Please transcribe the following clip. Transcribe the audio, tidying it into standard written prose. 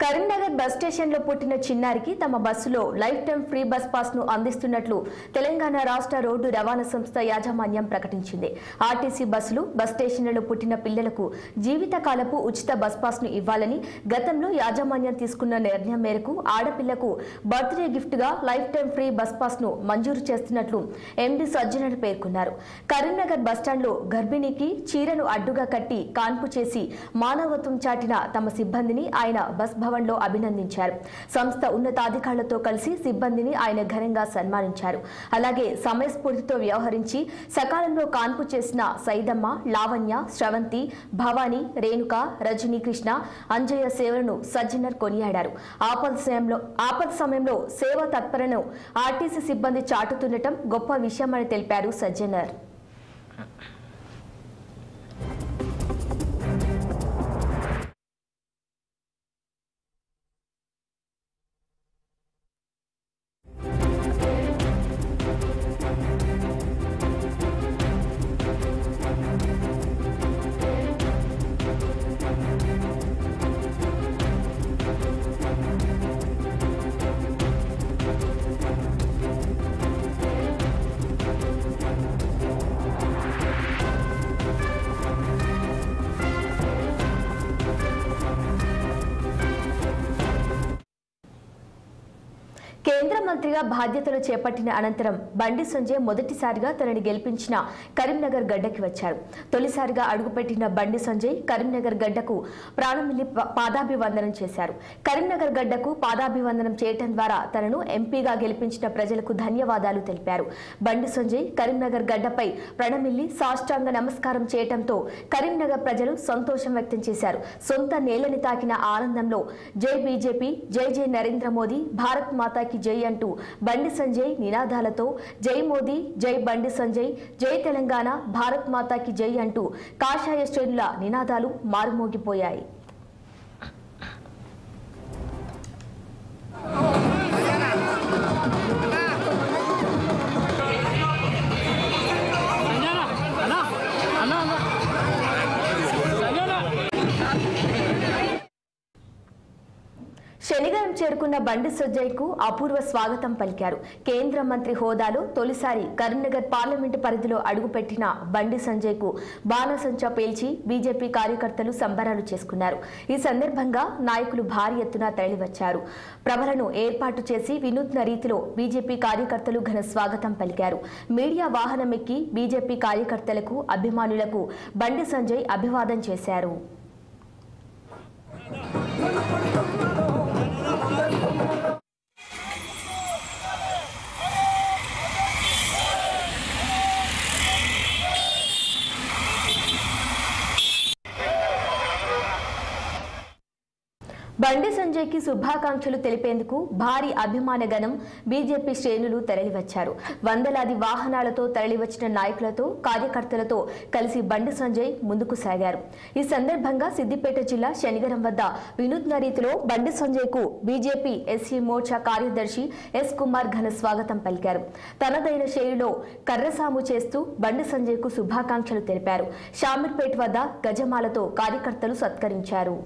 Karimnagar bus స్టేషన్లో పుట్టిన చిన్నారికి తమ బస్సులో life time free bus pass ను అందిస్తున్నట్లు తెలంగాణ రాష్ట్ర రోడ్డు రవాణా సంస్థ యాజమాన్యం ప్రకటించింది. ఆర్టీసీ బస్సులు బస్ స్టేషన్లలో పుట్టిన పిల్లలకు జీవితకాలపు ఉచిత బస్ పాస్ ను ఇవ్వాలని గతంలో యాజమాన్యం తీసుకున్న నిర్ణయం మేరకు ఆడపిల్లకు బర్త్డే గిఫ్ట్ గా life time free bus pass ను మంజూరు చేస్తున్నట్లు ఎండీ సజ్జనర్ పేర్కొన్నారు. కరీంనగర్ బస్టాండ్లో గర్భిణికి చీరను అడ్డుగా కట్టి కాన్పు చేసి మానవత్వం చాటిన తమ సిబ్బందిని ఆయన బస్ భవన్ లో అభినందించారు. సంస్థ ఉన్నతాధికారులతో కలిసి సిబ్బందిని ఆయన ఘనంగా సన్మానించారు. అలాగే సమయస్ఫూర్తితో వ్యవహరించి సకాలంలో కాన్పు చేసిన సైదమ్మ, లావణ్య, శ్రవంతి, భవానీ, రేణుక, రజనీ, కృష్ణ, అంజయ్య సేవలను సజ్జనర్ కొనియాడారు. ఆపద సమయంలో సేవ తత్పరను ఆర్టీసీ సిబ్బంది చాటుతుండటం గొప్ప విషయమని తెలిపారు సజ్జనర్. కేంద్ర మంత్రిగా బాధ్యతలు చేపట్టిన అనంతరం బండి సంజయ్ మొదటిసారిగా తనని గెలిపించిన కరీంనగర్ గడ్డకి వచ్చారు. తొలిసారిగా అడుగుపెట్టిన బండి సంజయ్ కరీంనగర్ గడ్డకు ప్రాణమిల్లి పాదాభివందనం చేశారు. కరీంనగర్ గడ్డకు పాదాభివందనం చేయడం ద్వారా తనను ఎంపీగా గెలిపించిన ప్రజలకు ధన్యవాదాలు తెలిపారు. బండి సంజయ్ కరీంనగర్ గడ్డపై ప్రణమిల్లి సాష్టాంగ నమస్కారం చేయడంతో కరీంనగర్ ప్రజలు సంతోషం వ్యక్తం చేశారు. సొంత నేలని తాకిన ఆనందంలో జై బీజేపీ, జై జై నరేంద్ర మోదీ, భారత్ మాతాకి జై అంటూ బండి సంజయ్ నినాదాలతో జై మోదీ, జై బండి సంజయ్, జై తెలంగాణ, భారత్ మాతాకి జై అంటూ కాషాయ శ్రేణుల నినాదాలు మారుమోగిపోయాయి. శనివారం చేరుకున్న బండి సంజయ్కు అపూర్వ స్వాగతం పలికారు. కేంద్ర మంత్రి హోదాలో తొలిసారి కరీంనగర్ పార్లమెంటు పరిధిలో అడుగుపెట్టిన బండి సంజయ్కు బాణసంచా పేల్చి బీజేపీ కార్యకర్తలు సంబరాలు చేసుకున్నారు. ఈ సందర్భంగా నాయకులు భారీ ఎత్తున తరలివచ్చారు. ప్రభలను ఏర్పాటు చేసి వినూత్న రీతిలో బీజేపీ కార్యకర్తలు ఘన స్వాగతం పలికారు. మీడియా వాహనం ఎక్కి బీజేపీ కార్యకర్తలకు, అభిమానులకు బండి సంజయ్ అభివాదం చేశారు. బండి సంజయ్కి శుభాకాంక్షలు తెలిపేందుకు భారీ అభిమాన గణం బీజేపీ శ్రేణులు తరలివచ్చారు. వందలాది వాహనాలతో తరలివచ్చిన నాయకులతో, కార్యకర్తలతో కలిసి బండి సంజయ్ ముందుకు సాగారు. ఈ సందర్భంగా సిద్దిపేట జిల్లా శనిగరం వద్ద వినూత్న రీతిలో బండి సంజయ్కు బీజేపీ ఎస్సీ మోర్చా కార్యదర్శి ఎస్ కుమార్ ఘన స్వాగతం పలికారు. తనదైన శైలిలో కర్రసాము చేస్తూ బండి సంజయ్కు శుభాకాంక్షలు తెలిపారు. షామీర్పేట్ వద్ద గజమాలతో కార్యకర్తలు సత్కరించారు.